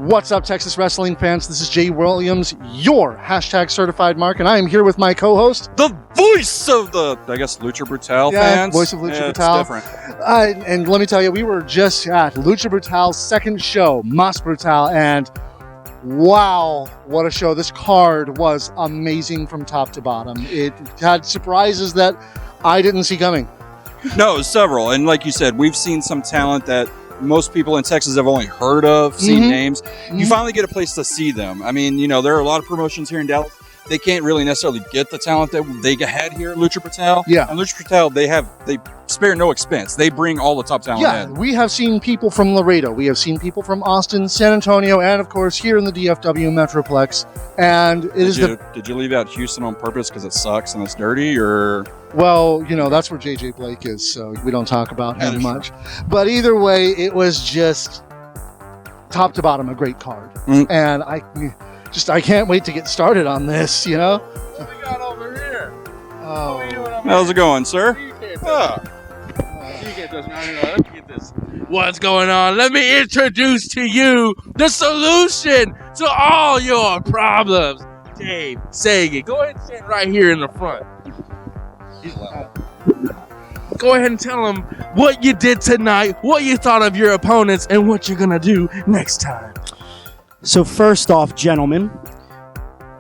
What's up, Texas wrestling fans? This is Jay Williams, your hashtag certified mark, and I am here with my co-host, the voice of the, I guess, Lucha Brutal fans. Voice of Lucha Brutal. It's different. And let me tell you, we were just at Lucha Brutal's second show, Mas Brutal, and wow, what a show. This card was amazing from top to bottom. It had surprises that I didn't see coming. No, several. And like you said, we've seen some talent that most people in Texas have only heard of, seen names. You finally get a place to see them. I mean, you know, there are a lot of promotions here in Dallas. They can't really necessarily get the talent that they had here at Lucha Brutal. Yeah. And Lucha Brutal, they spare no expense. They bring all the top talent in. We have seen people from Laredo. We have seen people from Austin, San Antonio, and of course here in the DFW Metroplex. And Did you leave out Houston on purpose because it sucks and it's dirty, or? Well, you know, that's where JJ Blake is, so we don't talk about him much. But either way, it was just top to bottom a great card. And I can't wait to get started on this, you know? What we got over here? Oh. How's it going, sir? You can't touch me. You can't touch me. Let me get this. What's going on? Let me introduce to you the solution to all your problems. Dave Sagan. Go ahead and stand right here in the front. He's loud. Go ahead and tell him what you did tonight, what you thought of your opponents, and what you're going to do next time. So first off, gentlemen,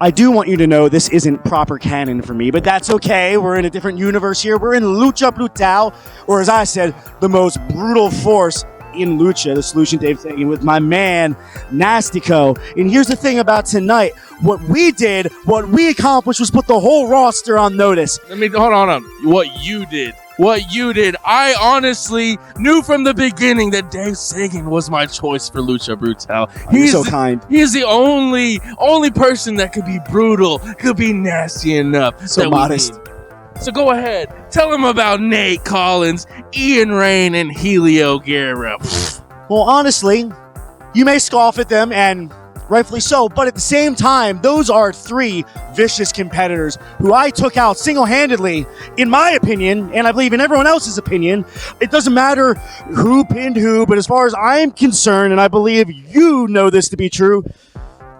I do want you to know this isn't proper canon for me, but that's okay. We're in a different universe here. We're in Lucha Brutal, or as I said, the most brutal force in Lucha, the Solution Dave Sagan, with my man, Nastico. And here's the thing about tonight. What we accomplished was put the whole roster on notice. Hold on. What you did. I honestly knew from the beginning that Dave Sagan was my choice for Lucha Brutal. He's so kind. He is the only person that could be brutal, could be nasty enough. So modest. So go ahead, tell him about Nate Collins, Ian Rain, and Helio Guerra. Well, honestly, you may scoff at them, and rightfully so, but at the same time, those are three vicious competitors who I took out single-handedly, in my opinion, and I believe in everyone else's opinion. It doesn't matter who pinned who, but as far as I'm concerned, and I believe you know this to be true,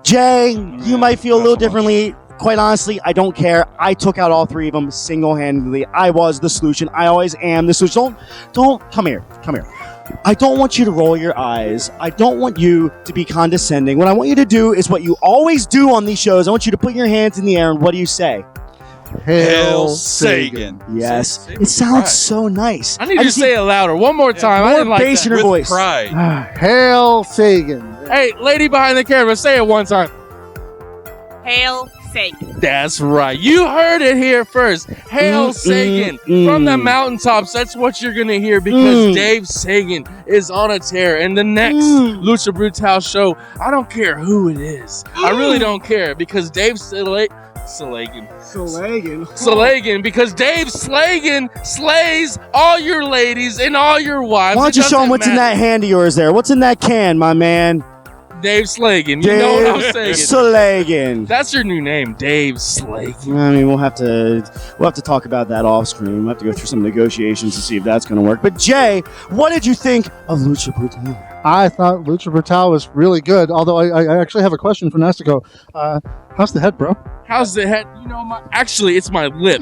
Jay, you might feel a little differently. Quite honestly, I don't care. I took out all three of them single-handedly. I was the solution. I always am the solution. Don't come here. I don't want you to roll your eyes. I don't want you to be condescending. What I want you to do is what you always do on these shows. I want you to put your hands in the air, and what do you say? Hail Sagan. Yes. It sounds so nice. I need you to say it louder. One more time. I didn't like bass in that. your voice. Pride. Hail Sagan. Hey, lady behind the camera, say it one time. Hail Sagan. That's right. You heard it here first. Hail Sagan. From the mountaintops, that's what you're going to hear because Dave Sagan is on a tear. And the next Lucha Brutal show, I don't care who it is. I really don't care because Dave Slagan, because Dave Slagan slays all your ladies and all your wives. Why don't you show them what's in that hand of yours there? What's in that can, my man? Dave Slagan. You know what I'm saying? Slagan. That's your new name, Dave Slagan. I mean, we'll have to talk about that off screen. We'll have to go through some negotiations to see if that's going to work. But Jay, what did you think of Lucha Brutal? I thought Lucha Brutal was really good, although I actually have a question for Nastico. How's the head, bro? How's the head? You know, actually, it's my lip.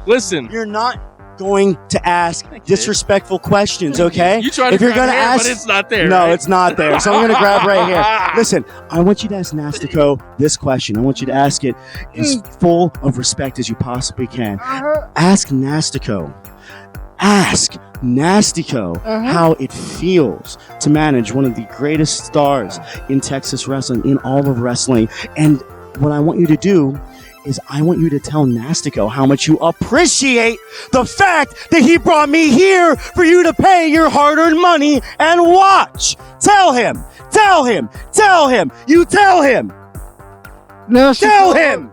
Listen. You're not going to ask disrespectful questions, okay? You try to grab your hair, but it's not there. No, right? It's not there. So I'm going to grab right here. Listen, I want you to ask Nastico this question. I want you to ask it as full of respect as you possibly can. Ask Nastico how it feels to manage one of the greatest stars in Texas wrestling, in all of wrestling. And what I want you to do is I want you to tell Nastico how much you appreciate the fact that he brought me here for you to pay your hard-earned money and watch. Tell him. You tell him. Nastico, Tell him.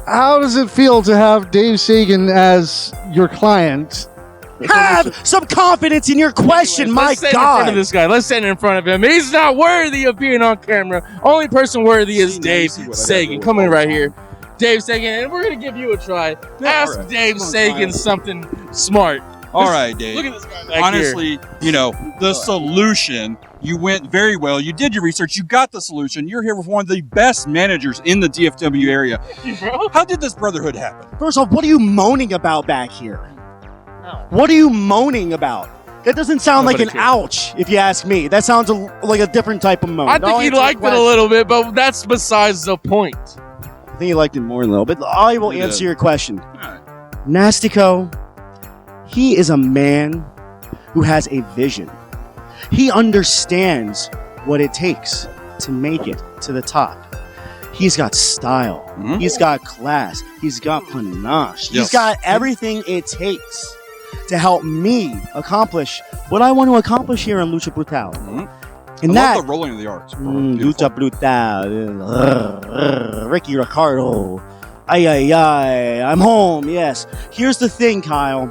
How does it feel to have Dave Sagan as your client? Have some confidence in your question, my Let's stand in front of this guy. Let's stand in front of him. He's not worthy of being on camera. Only person worthy is Dave Sagan. Come in right here. Dave Sagan, and we're going to give you a try. Ask Dave Sagan something smart. All right, Dave. Look at this guy back Honestly, you know, the solution You went very well. You did your research. You got the solution. You're here with one of the best managers in the DFW area. How did this brotherhood happen? First off, what are you moaning about back here? Oh. What are you moaning about? That doesn't sound like Nobody an ouch, if you ask me. That sounds like a different type of moan. I think he liked it a little bit, but that's besides the point. I think he liked it more than a little bit. I will He answer did. your question. Alright. Nastico, he is a man who has a vision. He understands what it takes to make it to the top. He's got style. Mhm. He's got class. He's got panache. He's Yes. got everything it takes to help me accomplish what I want to accomplish here in Lucha Brutal. Mhm. And I that love the rolling of the R's. Lucha Brutal, Ricky Ricardo, ay, I'm home. Yes. Here's the thing, Kyle.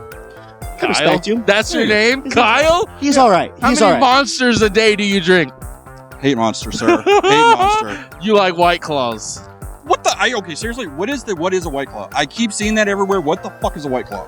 I Kyle? respect you. That's your name, Kyle? He's all right. How He's many all right. monsters a day do you drink? Hate monster, sir. Hate monster. You like White Claws. What the? Okay, seriously, what is a White Claw? I keep seeing that everywhere. What the fuck is a White Claw?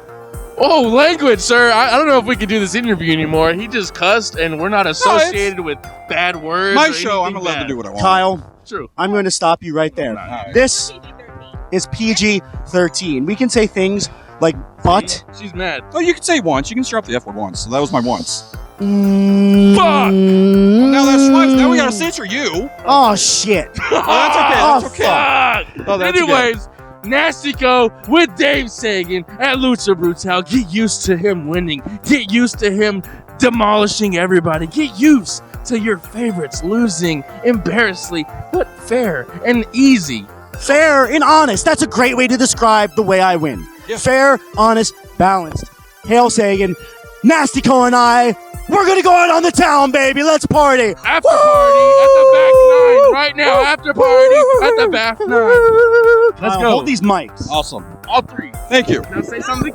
Oh, language, sir. I don't know if we can do this interview anymore. He just cussed, and we're not associated with bad words. My or show, I'm anything allowed bad. to do what I want. Kyle, True. I'm going to stop you right there. Alright. This PG-13. is PG-13. We can say things like butt. She's mad. Oh, you can say once. You can drop the F word once. So that was my once. Fuck! Now that's twice. Now we gotta censor you. Oh, shit. Oh, that's okay. Oh, That's okay. Fuck! Oh, that's Anyways, Nastico with Dave Sagan at Lucha Brutal. Get used to him winning. Get used to him demolishing everybody. Get used to your favorites losing embarrassingly, but fair and easy. Fair and honest. That's a great way to describe the way I win. Yeah. Fair, honest, balanced. Hail Sagan, Nastico and I, we're going to go out on the town, baby. Let's party. After party at the back nine right now. After party at the back nine. Let's Kyle, go. Hold these mics. Awesome. All three. Thank you. Now say something.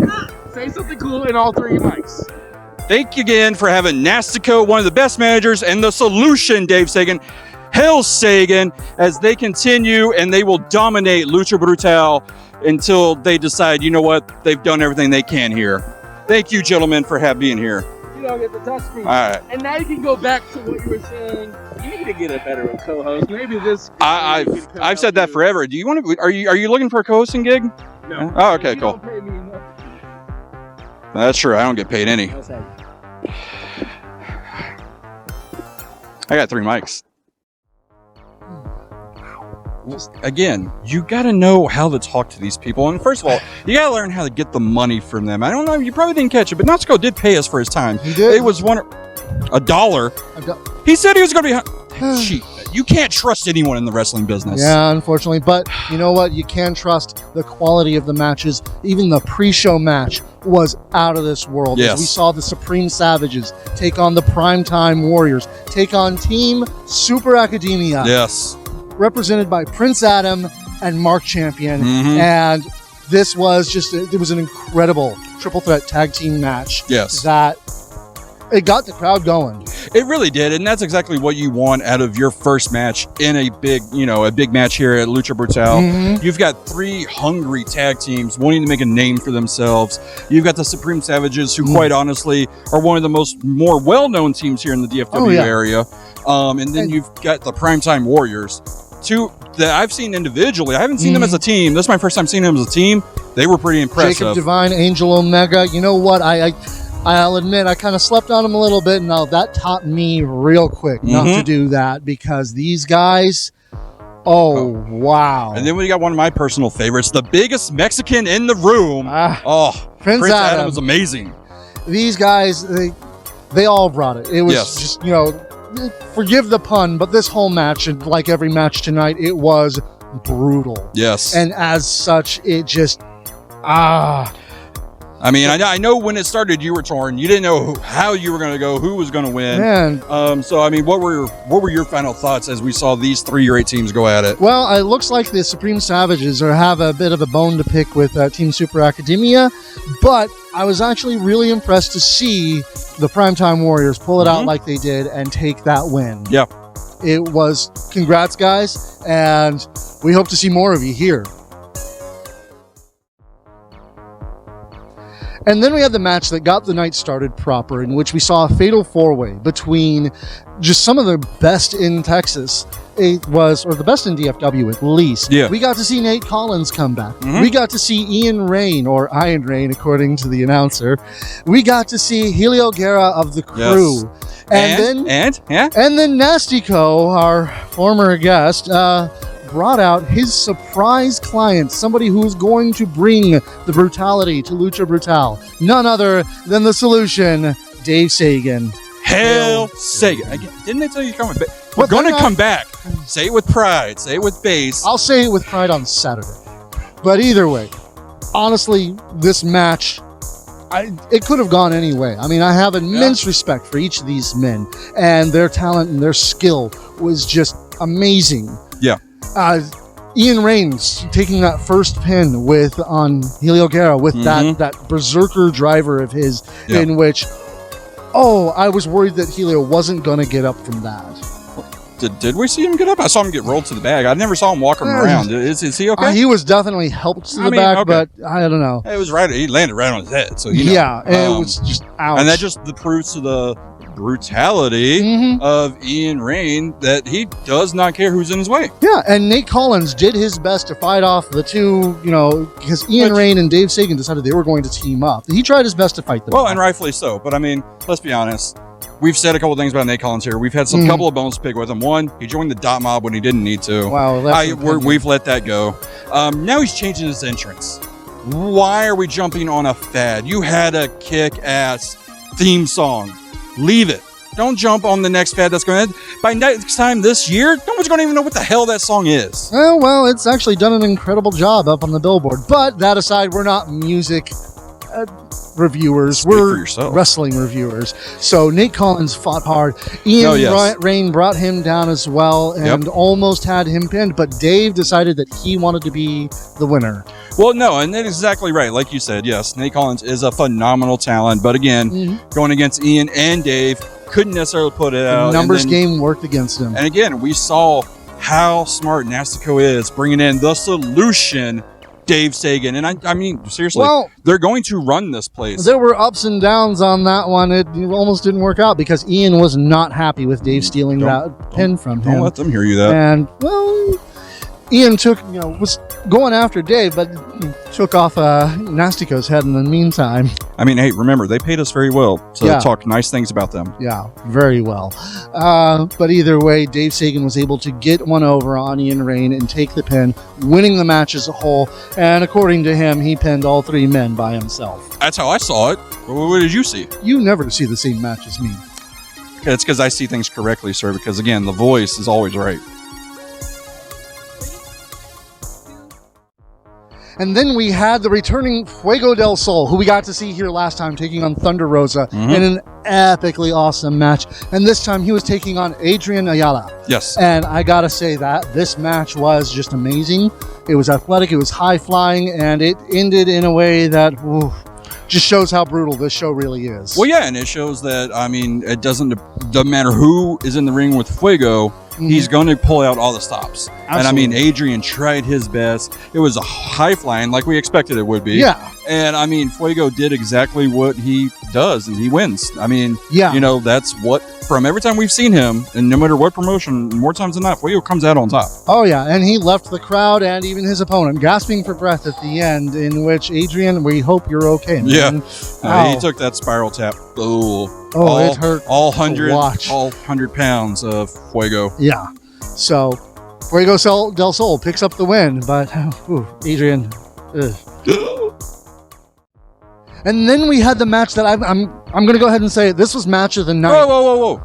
Say something cool in all three mics. Thank you again for having Nastico, one of the best managers, and the solution, Dave Sagan. Hail Sagan, as they continue and they will dominate Lucha Brutal until they decide, you know what, they've done everything they can here. Thank you, gentlemen, for being here. You don't get to touch me. All right. And now you can go back to what you were saying. You need to get a better co-host. Maybe this. I've said that forever. Do you want to? Are you looking for a co-hosting gig? No. Oh, okay, You cool. don't pay me enough. That's true. I don't get paid any. I got 3 mics. Again, you got to know how to talk to these people. And first of all, you got to learn how to get the money from them. I don't know. You probably didn't catch it, but Nastico did pay us for his time. He did. It was $1. He said he was going to be cheap. You can't trust anyone in the wrestling business. Yeah, unfortunately. But you know what? You can trust the quality of the matches. Even the pre-show match was out of this world. Yes. As we saw the Supreme Savages take on the Primetime Warriors, take on Team Super Academia, Yes. represented by Prince Adam and Mark Champion. Mhm. And this was it was an incredible triple threat tag team match. Yes. That it got the crowd going. It really did, and that's exactly what you want out of your first match in a big match here at Lucha Brutal. Mhm. You've got 3 hungry tag teams wanting to make a name for themselves. You've got the Supreme Savages, who quite honestly are one of the more well-known teams here in the DFW Oh, yeah. area. And then you've got the Primetime Warriors, 2 that I've seen individually. I haven't seen them as a team. This is my first time seeing them as a team. They were pretty impressive. Jacob Divine, Angel Omega. You know what? I'll admit I kind of slept on them a little bit. Now that taught me real quick not to do that, because these guys. Oh, wow! And then we got one of my personal favorites, the biggest Mexican in the room. Prince Adam was amazing. These guys, they all brought it. It was just, forgive the pun, but this whole match, and like every match tonight, it was brutal. Yes. And as such, it just, I mean, I know when it started, you were torn. You didn't know how you were going to go, who was going to win. Man. So, I mean, what were your final thoughts as we saw these 3 great teams go at it? Well, it looks like the Supreme Savages have a bit of a bone to pick with Team Super Academia, but I was actually really impressed to see the Primetime Warriors pull it out like they did and take that win. Yeah. It was, congrats, guys, and we hope to see more of you here. And then we had the match that got the night started proper, in which we saw a fatal four-way between just some of the best in Texas. It was, or the best in DFW at least. Yeah. We got to see Nate Collins come back. Mhm. We got to see Ian Rain, or Iron Rain, according to the announcer. We got to see Helio Guerra of the Crew. And then Nastico, our former guest, brought out his surprise client, somebody who's going to bring the brutality to Lucha Brutal. None other than the Solution, Dave Sagan. Hail Sagan. Again, didn't they tell you coming back? We're But going to they're come back. Say it with pride. Say it with bass. I'll say it with pride on Saturday. But either way, honestly, this match, it could have gone any way. I mean, I have immense respect for each of these men, and their talent and their skill was just amazing. Yeah. Ian Rains taking that first pin on Helio Guerra with that berserker driver of his, in which, I was worried that Helio wasn't going to get up from that. Did we see him get up? I saw him get rolled to the bag. I never saw him walking around. Is he okay? He was definitely helped to the back, but I don't know. It was right. He landed right on his head. So you know. Yeah, it was just ouch. And that just proves to the brutality of Ian Rain that he does not care who's in his way. Yeah, and Nate Collins did his best to fight off the two, because Ian Rain and Dave Sagan decided they were going to team up. He tried his best to fight them. Well, and rightfully so. But I mean, let's be honest. We've said a couple things about Nate Collins here. We've had some couple of bones to pick with him. One, he joined the dot mob when he didn't need to. Wow, we've let that go. Now he's changing his entrance. Why are we jumping on a fad? You had a kick-ass theme song. Leave it. Don't jump on the next fad that's going to... By next time this year, no one's going to even know what the hell that song is. Oh, well, it's actually done an incredible job up on the billboard. But that aside, we're not music reviewers. Speak we're for yourself. Wrestling reviewers. So Nate Collins fought hard. Ian Rain brought him down as well and almost had him pinned, but Dave decided that he wanted to be the winner. Well, no, and that's exactly right. Like you said, yes, Nate Collins is a phenomenal talent, but again, going against Ian and Dave, couldn't necessarily put it out. The numbers game worked against him. And again, we saw how smart Nastico is, bringing in the Solution, Dave Sagan. And I mean, seriously, they're going to run this place. There were ups and downs on that one. It almost didn't work out because Ian was not happy with Dave stealing that pin from him. Don't let them hear you that. And, well, Ian was going after Dave, but took off Nastico's head in the meantime. I mean, hey, remember, they paid us very well to talk nice things about them. Yeah, very well. But either way, Dave Sagan was able to get one over on Ian Rain and take the pin, winning the match as a whole. And according to him, he pinned all three men by himself. That's how I saw it. What did you see? You never see the same match as me. It's because I see things correctly, sir, because, again, the voice is always right. And then we had the returning Wego del Sol, who we got to see here last time, taking on Thunder Rosa in an epically awesome match. And this time he was taking on Adrian Ayala. Yes. And I gotta say that this match was just amazing. It was athletic, it was high flying, and it ended in a way that just shows how brutal this show really is. Well, yeah, and it shows that, I mean, it doesn't matter who is in the ring with Wego, he's going to pull out all the stops. Absolutely. And I mean, Adrian tried his best. It was a high flying like we expected it would be. Yeah. And I mean, Wego did exactly what he does, and he wins. I mean, that's what, from every time we've seen him, and no matter what promotion, more times than not, Wego comes out on top. Oh, yeah, and he left the crowd and even his opponent gasping for breath at the end, in which, Adrian, we hope you're okay, man. Yeah. He took that spiral tap. It hurt all 100 pounds of Wego. Yeah. So, Wego del Sol picks up the win, but Adrian. And then we had the match that I'm going to go ahead and say this was match of the night. Whoa.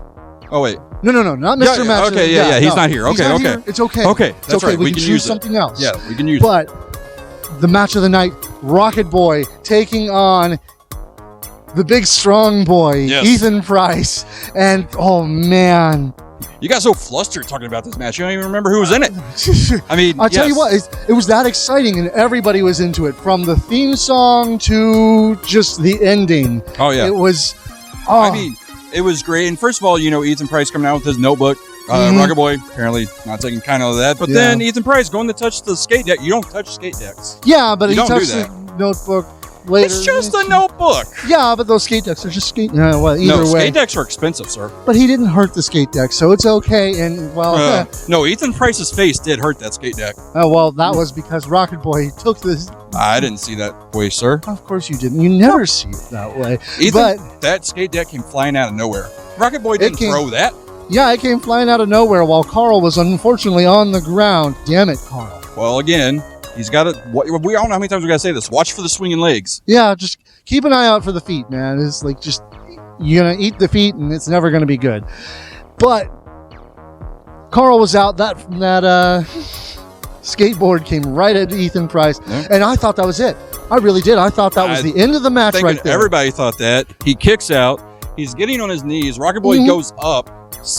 Oh, wait. No, not Mr. Match. Okay, he's not here. Okay. It's okay. Okay, that's it's okay. right. We can use choose something else. Yeah, we can use it. But the match of the night, Rocket Boy taking on the big strong boy, Ethan Price. And, oh, man. You got so flustered talking about this match. You don't even remember who was in it. I mean, I'll tell you what, it was that exciting, and everybody was into it, from the theme song to just the ending. Oh, yeah. It was... I mean, it was great. And first of all, Ethan Price coming out with his notebook. Rocket Boy, apparently not taking kind of that. But then Ethan Price going to touch the skate deck. You don't touch skate decks. Yeah, but he touched the notebook. later. It's just a notebook. Yeah, but those skate decks are just skate. Well, either No, way. skate decks are expensive, sir. But he didn't hurt the skate deck, so it's okay. And well, No, Ethan Price's face did hurt that skate deck. well, that was because Rocket Boy took this. I didn't see that way, sir. Of course you didn't. You never see it that way. Ethan, But that skate deck came flying out of nowhere. Rocket Boy didn't throw that. yeah, it came flying out of nowhere while Carl was unfortunately on the ground. Damn it, Carl. Well, again, he's got to. We all know how many times we got to say this. Watch for the swinging legs. Yeah, just keep an eye out for the feet, man. It's like just you're gonna eat the feet, and it's never gonna be good. But Carl was out. That skateboard came right at Ethan Price, and I thought that was it. I really did. I thought that was the end of the match right there. Everybody thought that. He kicks out. He's getting on his knees. Rocket Boy goes up.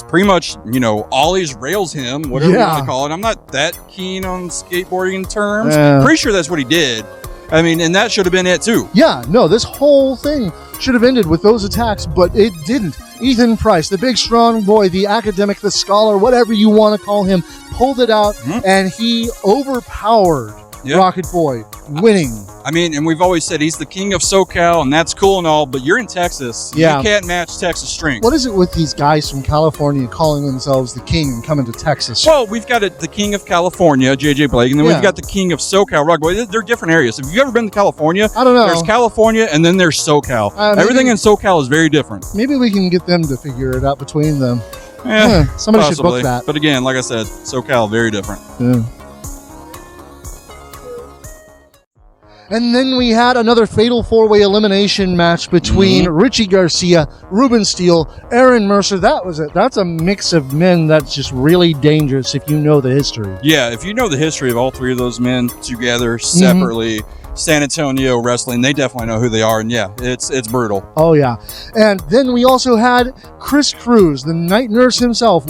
Pretty much, ollies, rails him, whatever you want to call it. I'm not that keen on skateboarding terms. Pretty sure that's what he did. I mean, and that should have been it too. Yeah, no, this whole thing should have ended with those attacks, but it didn't. Ethan Price, the big strong boy, the academic, the scholar, whatever you want to call him, pulled it out, and he overpowered Rocket Boy, winning. I mean, and we've always said he's the king of SoCal, and that's cool and all, but you're in Texas. You can't match Texas strength. What is it with these guys from California calling themselves the king and coming to Texas? Well, we've got the king of California, JJ Blake, and then we've got the king of SoCal, Rocket Boy. They're different areas. Have you ever been to California? I don't know. There's California, and then there's SoCal. Everything in SoCal is very different. Maybe we can get them to figure it out between them. possibly. Somebody should book that. But again, like I said, SoCal, very different. Yeah. And then we had another fatal four-way elimination match between Richie Garcia, Ruben Steele, Aaron Mercer. That was it. That's a mix of men that's just really dangerous if you know the history. Yeah, if you know the history of all three of those men together, separately, San Antonio wrestling, they definitely know who they are. And yeah, it's brutal. Oh, yeah. And then we also had Chris Cruz, the night nurse himself.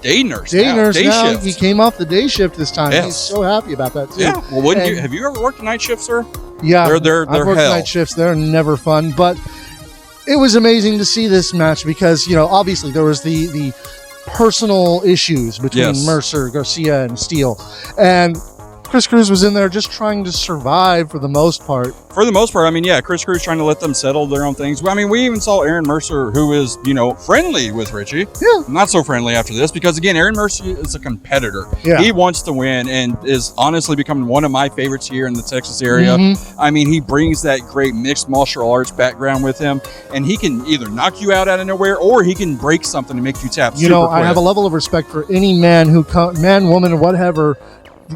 Day nurse. Day nurse now. Shift. He came off the day shift this time. Yes. He's so happy about that too. Yeah. Well, wouldn't you? Have you ever worked a night shift, sir? Yeah. They're I've worked hell. night shifts. They're never fun. But it was amazing to see this match because, obviously there was the personal issues between Mercer, Garcia, and Steele. And Chris Cruz was in there just trying to survive for the most part. For the most part, I mean, yeah, Chris Cruz trying to let them settle their own things. Well, I mean, we even saw Aaron Mercer, who is, friendly with Richie. Yeah. Not so friendly after this because, again, Aaron Mercer is a competitor. Yeah. He wants to win and is honestly becoming one of my favorites here in the Texas area. I mean, he brings that great mixed martial arts background with him, and he can either knock you out of nowhere or he can break something and make you tap super quick. I have a level of respect for any man man, woman, or whatever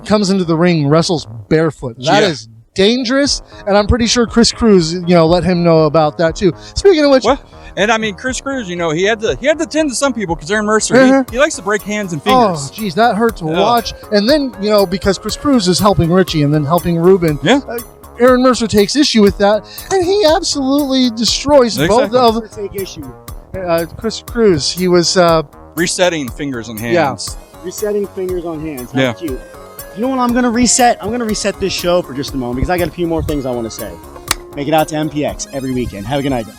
comes into the ring, wrestles barefoot. That is dangerous, and I'm pretty sure Chris Cruz, let him know about that too. Speaking of which, and I mean, Chris Cruz, he had to tend to some people because Aaron Mercer, he likes to break hands and fingers. Oh, geez, that hurt to watch. And then, because Chris Cruz is helping Richie and then helping Ruben. Yeah. Aaron Mercer takes issue with that, and he absolutely destroys both of them. Take issue. Chris Cruz, he was resetting fingers and hands. Yeah. Resetting fingers on hands. How cute. You know what I'm going to reset? I'm going to reset this show for just a moment because I got a few more things I want to say. Make it out to MPX every weekend. Have a good night, guys.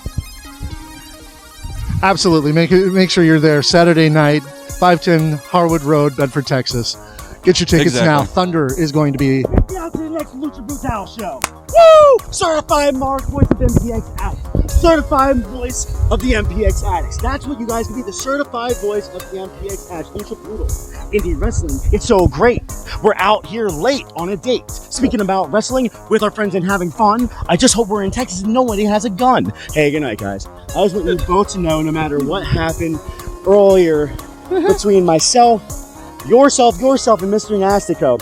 Absolutely. Make sure you're there Saturday night, 510 Harwood Road, Bedford, Texas. Get your tickets now. Thunder is going to be... Get out to the next Lucha Brutal show. Woo! Certified Mark voice of MPX Addicts. Certified voice of the MPX Addicts. That's what you guys can be, the certified voice of the MPX Addicts. Lucha Brutal. Indie wrestling. It's so great. We're out here late on a date. Speaking about wrestling with our friends and having fun, I just hope we're in Texas and nobody has a gun. Hey, good night, guys. I just want you both to know, no matter what happened earlier between myself, yourself, and Mr. Nastico,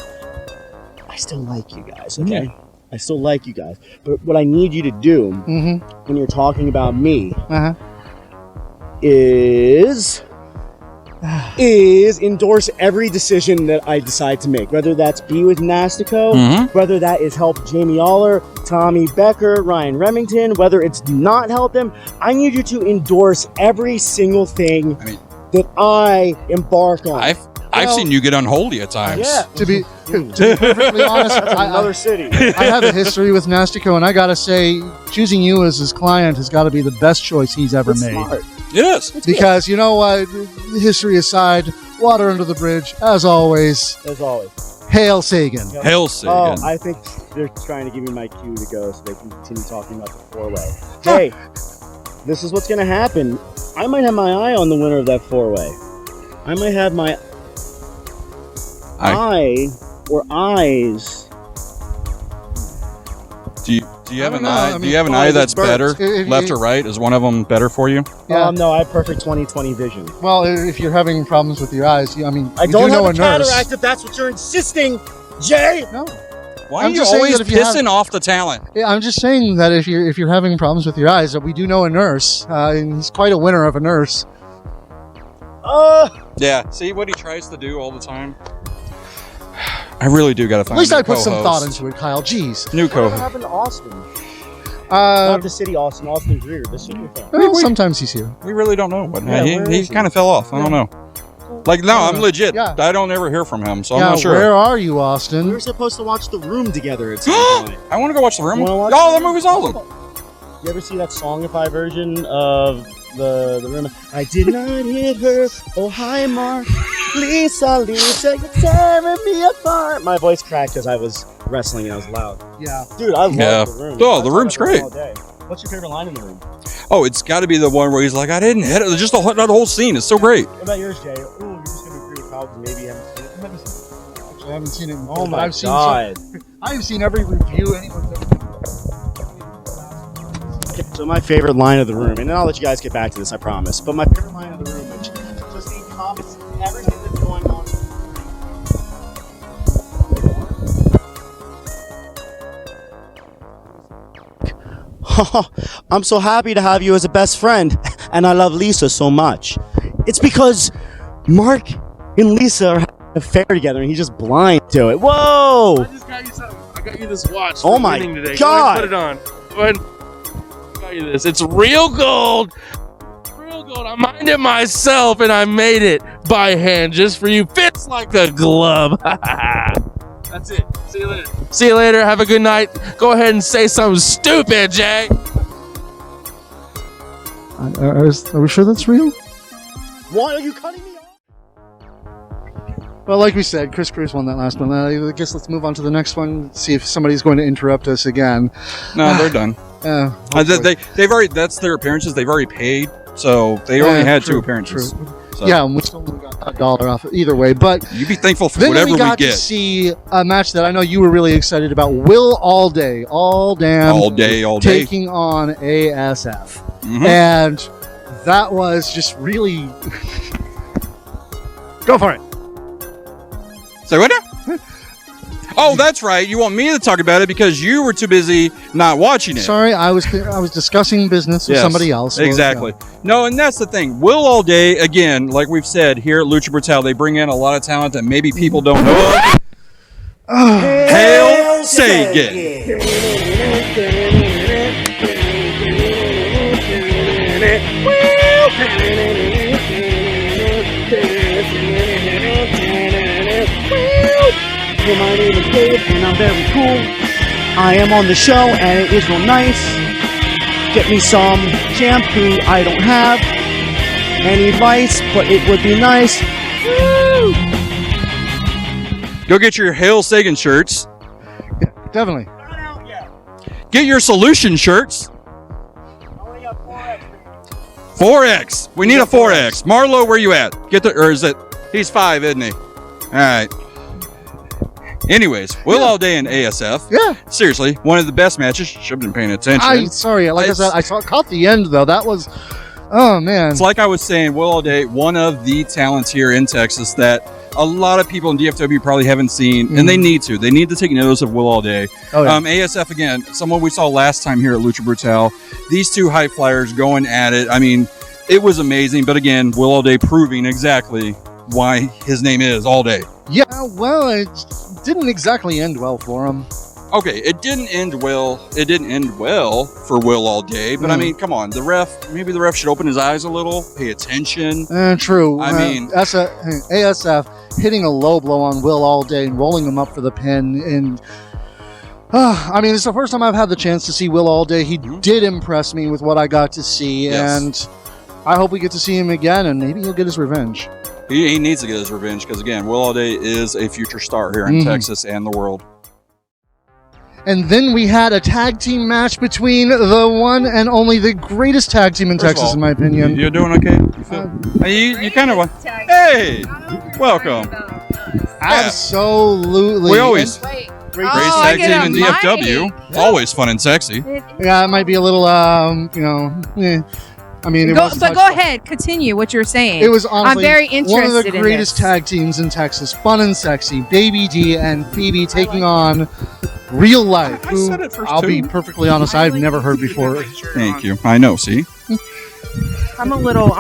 I still like you guys, okay? Yeah. I still like you guys. But what I need you to do when you're talking about me is endorse every decision that I decide to make. Whether that's be with Nastico, whether that is help Jamie Aller, Tommy Becker, Ryan Remington, whether it's not help them, I need you to endorse every single thing that I embark on. I've seen you get unholy at times. Yeah. To be perfectly honest, Another city. I have a history with Nastico, and I gotta say, choosing you as his client has got to be the best choice he's ever made. Smart. Yes. Because you know what, history aside, water under the bridge, as always. As always. Hail Sagan. Hail Sagan. Oh, I think They're trying to give me my cue to go so they can continue talking about the four-way. Hey, this is what's going to happen. I might have my eye on the winner of that four-way. I might have my eye or eyes. Do you have an eye? Do you have an eye that's better, left or right? Is one of them better for you? Yeah. No, I have perfect 20/20 vision. Well, if you're having problems with your eyes, I mean, I don't have a cataract if that's what you're insisting, Jay. No. Why are you always pissing off the talent? Yeah, I'm just saying that if you're having problems with your eyes, we do know a nurse, and he's quite a winner of a nurse. Yeah. See what he tries to do all the time. I really do got to find. At least I put co-host. some thought into it, Kyle. Jeez. New What co-host. happened to Austin? Not the city Austin. Austin Greer, the super fan. Well, sometimes he's here. We really don't know what. Yeah, he kind of fell off. I don't know. Like, no, I'm legit. Yeah. I don't ever hear from him, so Yeah, I'm not sure. where are you, We Austin? were supposed to watch The Room together at some point. I want to go watch The Room. Wanna watch Oh, that movie's awesome. You ever see that Songify version of the Room? I did not hit her. Oh, hi, Mark. Lisa, you're tearing me apart. My voice cracked because I was wrestling and I was loud. Yeah. Dude, I love Yeah. The Room. Oh, I The talk Room's about The Room great. all day. What's your favorite line in The Room? Oh, it's got to be the one where he's like, I didn't hit it. Just the whole scene is so great. What about yours, Jay? Oh, you're just going to agree with Kyle because maybe you haven't seen it. You haven't seen it. Actually, I haven't seen it. Oh, my I've seen God. I've seen every review anyone's ever done. So my favorite line of The Room, and then I'll let you guys get back to this, I promise. But my favorite line of The Room, which just encompasses everything that's going on. I'm so happy to have you as a best friend, and I love Lisa so much. It's because Mark and Lisa are having an affair together, and he's just blind to it. Whoa! I just got you something. I got you this watch. Oh for my winning today. God. Go ahead and put it on. Go ahead. I got you this. It's real gold. Real gold. I mined it myself, and I made it by hand just for you. Fits like a glove. That's it. See you later. See you later. Have a good night. Go ahead and say something stupid, Jay. Are we sure that's real? Why are you cutting me off? Well, like we said, Chris Cruz won that last one. I guess let's move on to the next one. See if somebody's going to interrupt us again. No, they're done. They've already. That's their appearances. They've already paid, so they only had true, 2 appearances. true. So. Yeah, and we still only got $1 off either way. But You be thankful for then whatever we got to get. see a match that I know you were really excited about. Will all day All day. taking on ASF, Mhm. and that was just really go for it. Say what now? Oh, that's right. You want me to talk about it because you were too busy not watching it. Sorry, I was discussing business with Yes, somebody else. So, exactly. No, and that's the thing. Will all day, again, like we've said here at Lucha Brutal, they bring in a lot of talent that maybe people don't know of. Hail Sagan! My name is Dave, and I'm very cool. I am on the show, and it is real nice. Get me some shampoo I don't have. Any advice, but it would be nice. Woo! Go get your Hail Sagan shirts. Definitely. Not out yet. Get your Solution shirts. I only got 4X. 4X. We need a 4X. Marlo, where you at? Or is it? He's 5, isn't he? All right. Anyways, Will all day in ASF. Yeah. Seriously, one of the best matches. Should have been paying attention. Sorry, like I said, caught the end though. That was, oh man. It's like I was saying, Will all day, one of the talents here in Texas that a lot of people in DFW probably haven't seen, and they need to. They need to take notice of Will all day. Oh, yeah. ASF again, someone we saw last time here at Lucha Brutal. These two high flyers going at it. I mean, it was amazing. But again, Will all day proving exactly why his name is All Day. Yeah, well, it didn't exactly end well for him. Okay, it didn't end well. It didn't end well for Will all day. But I mean, come on, maybe the ref should open his eyes a little, pay attention. True. I mean, ASF hitting a low blow on Will all day and rolling him up for the pin. And I mean, it's the first time I've had the chance to see Will all day. He did impress me with what I got to see, Yes. and I hope we get to see him again, and maybe he'll get his revenge. He needs to get his revenge because, again, Will all day is a future star here in Texas and the world. And then we had a tag team match between the one and only the greatest tag team in First of Texas, all, in my opinion. You're doing okay? You feel? You kind of. Hey, welcome. Absolutely. We always Wait. great Oh, tag I get team in a DFW. It's always fun and sexy. Yeah, it might be a little, I mean, Go ahead, continue what you're saying. It was honestly I'm very one of the interested in greatest this. tag teams in Texas. Fun and sexy. Baby D and Phoebe taking on Real Life. I Who, said it first, I'll too. be perfectly honest, I've never heard before. Thank you. I know. See. I'm a little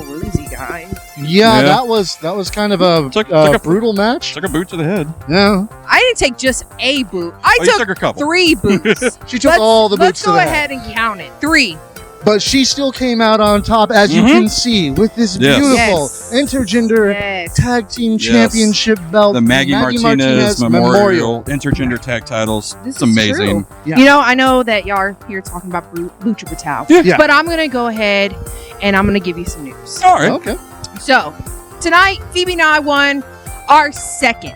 woozy, guys. Yeah, Yeah. that was kind of a, Took a- brutal match. Took a boot to the head. Yeah, I didn't take just a boot. I Oh, you took a couple. 3 boots. she took all the boots Let's to go the head. ahead and count it. 3. But she still came out on top, as you can see, with this Yes. beautiful Yes. intergender Yes. tag team Yes. championship belt. The Maggie Martinez Memorial intergender tag titles. This It's is amazing. true. Yeah. You know, I know that y'all are here talking about Lucha Brutal. Yeah. But I'm going to go ahead and I'm going to give you some news. All right. Okay. So, tonight, Phoebe and I won our second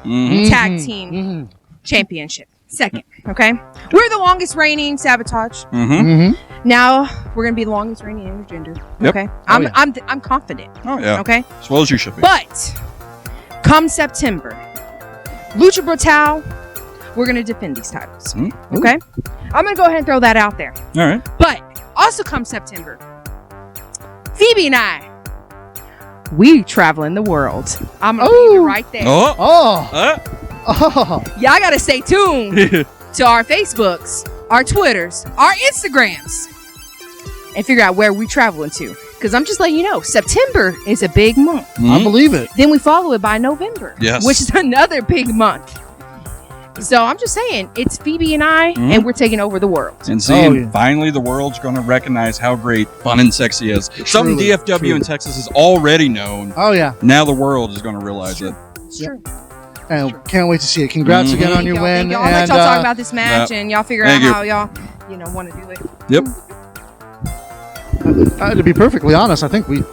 Mhm. tag team Mhm. championship. Second, okay? We're the longest reigning Sabotage. Mhm. Mhm. Now we're gonna be the longest reigning intergender. Yep. Okay, I'm yeah. I'm confident. Oh yeah. Okay, As well as you should be. but come September, Lucha Brutal, we're gonna defend these titles. Mm. Okay, I'm gonna go ahead and throw that out there. All right. But also come September, Phoebe and I, we traveling the world. I'm gonna leave it right there. Oh. Oh. Oh. Y'all gotta stay tuned to our Facebooks, our Twitters, our Instagrams, and figure out where we traveling to. Because I'm just letting you know, September is a big month. I Mhm. believe it. Then we follow it by November, Yes. which is another big month. So I'm just saying, it's Phoebe and I, Mhm. and we're taking over the world. And seeing Oh, yeah. finally the world's going to recognize how great fun and sexy is. Something Truly, DFW in Texas is already known. Oh yeah. Now the world is going to realize it. It's Yep. true. And can't wait to see it. Congrats Mhm. again on your Y'all, win. I'll let And y'all talk about this match, and y'all figure out Thank you. how y'all, want to do it. Yep. to be perfectly honest, I think we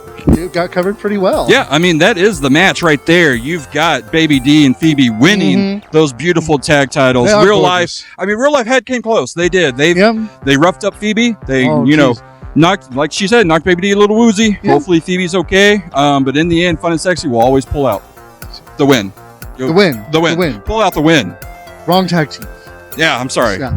got covered pretty well. Yeah, I mean, that is the match right there. You've got Baby D and Phoebe winning those beautiful tag titles. They are Real gorgeous. life. I mean, Real Life had came close. They did. They Yep. roughed up Phoebe. They, Oh, knocked, like she said, knocked Baby D a little woozy. Yeah. Hopefully Phoebe's okay. But in the end, Fun and Sexy will always pull out the win. The win. The win. The win. Pull out the win. Wrong tag team. Yeah, I'm sorry. Yeah.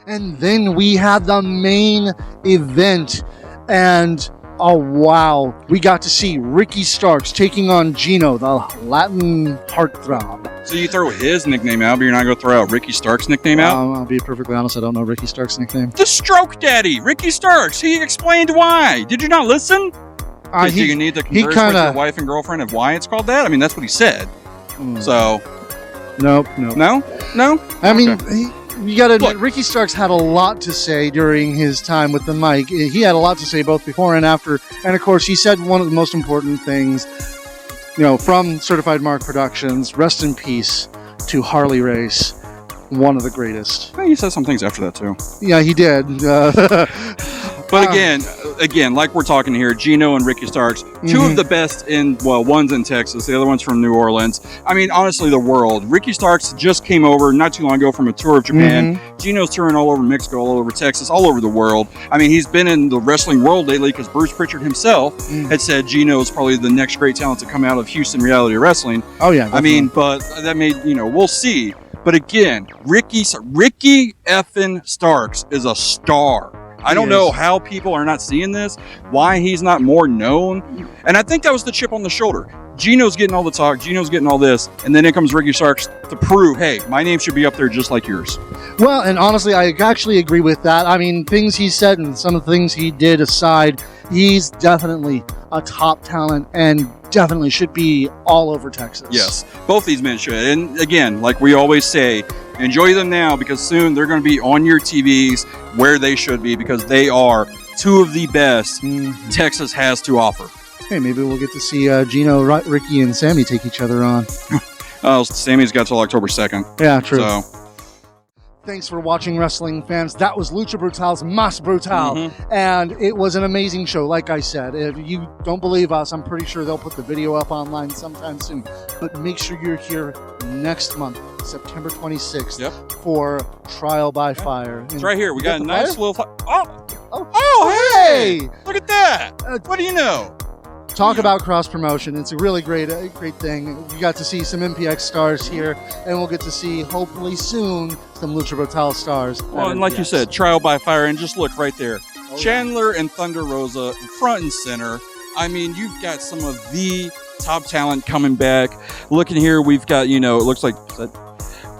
And then we had the main event, and oh wow, we got to see Ricky Starks taking on Gino, the Latin heartthrob. So you throw his nickname out, but you're not going to throw out Ricky Stark's nickname out? I'll be perfectly honest, I don't know Ricky Starks' nickname. The Stroke Daddy, Ricky Starks. He explained why. Did you not listen? Did you need to converse with kinda- your wife and girlfriend of why it's called that? I mean, that's what he said. So, Nope. no? I mean, Okay. you got to admit, Look. Ricky Starks had a lot to say during his time with the mic. He had a lot to say both before and after. And of course, he said one of the most important things, from Certified Mark Productions, rest in peace to Harley Race, one of the greatest. He said some things after that, too. Yeah, he did. But again, like we're talking here, Gino and Ricky Starks, two of the best one's in Texas, the other one's from New Orleans. I mean, honestly, the world. Ricky Starks just came over not too long ago from a tour of Japan. Gino's touring all over Mexico, all over Texas, all over the world. I mean, he's been in the wrestling world lately because Bruce Pritchard himself had said Gino is probably the next great talent to come out of Houston reality wrestling. Oh, yeah. I mean, but that made, we'll see. But again, Ricky effing Starks is a star. I don't know how people are not seeing this, why he's not more known. And I think that was the chip on the shoulder. Gino's getting all the talk, Gino's getting all this, and then in comes Ricky Starks to prove, hey, my name should be up there just like yours. Well, and honestly, I actually agree with that. I mean, things he said and some of the things he did aside, he's definitely a top talent and definitely should be all over Texas. Yes, both these men should. And again, like we always say, enjoy them now because soon they're going to be on your TVs where they should be because they are two of the best Texas has to offer. Hey, maybe we'll get to see Gino, Ricky, and Sammy take each other on. Sammy's got till October 2nd. Yeah, true. So, thanks for watching, wrestling fans. That was Lucha Brutal's Mas Brutal, and it was an amazing show. Like I said, if you don't believe us, I'm pretty sure they'll put the video up online sometime soon. But make sure you're here next month September 26th Yep. for Trial by Fire. It's right here. We got a the nice fire? little. Oh, Oh, hey! hey! Look at that. Uh, What do you know? Talk about cross promotion. It's a really great thing. We got to see some MPX stars here, and we'll get to see, hopefully soon, some Lucha Brutal stars. Well, at and like you MPX. said, Trial by Fire, and just look right there. Oh, Chandler and Thunder Rosa front and center. I mean, you've got some of the top talent coming back. Looking here, we've got, it looks like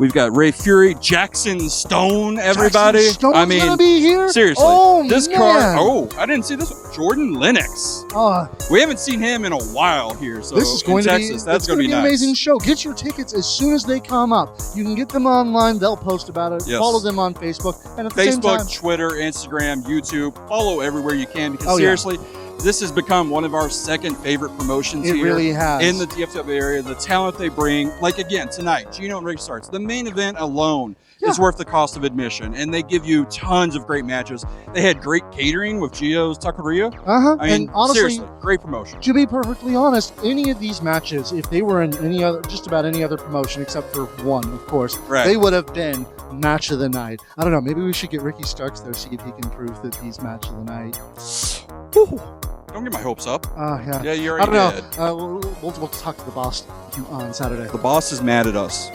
we've got Ray Fury, Jackson Stone, everybody. Jackson Stone's I mean, gonna be here? seriously, Oh, this man. card. Oh, I didn't see this one. Jordan Lennox. We haven't seen him in a while here. So This is going in to Texas, be that's going to be an nice. amazing show. Get your tickets as soon as they come up. You can get them online. They'll post about it. Yes. Follow them on Facebook. And at the same time, Facebook, Twitter, Instagram, YouTube. Follow everywhere you can because Oh, yeah. seriously, this has become one of our second favorite promotions it here really has. in the DFW area. The talent they bring, like again tonight, Gino and Rick starts. The main event alone is worth the cost of admission, and they give you tons of great matches. They had great catering with Gio's Taqueria. Uh-huh. I mean, And honestly, seriously, great promotion. to be perfectly honest, any of these matches, if they were in just about any other promotion except for one, of course, Right. they would have been match of the night. I don't know. Maybe we should get Ricky Starks there, see if he can prove that he's match of the night. Don't get my hopes up. Yeah. Yeah, you I already don't know. did. We'll talk to the boss on Saturday. The boss is mad at us.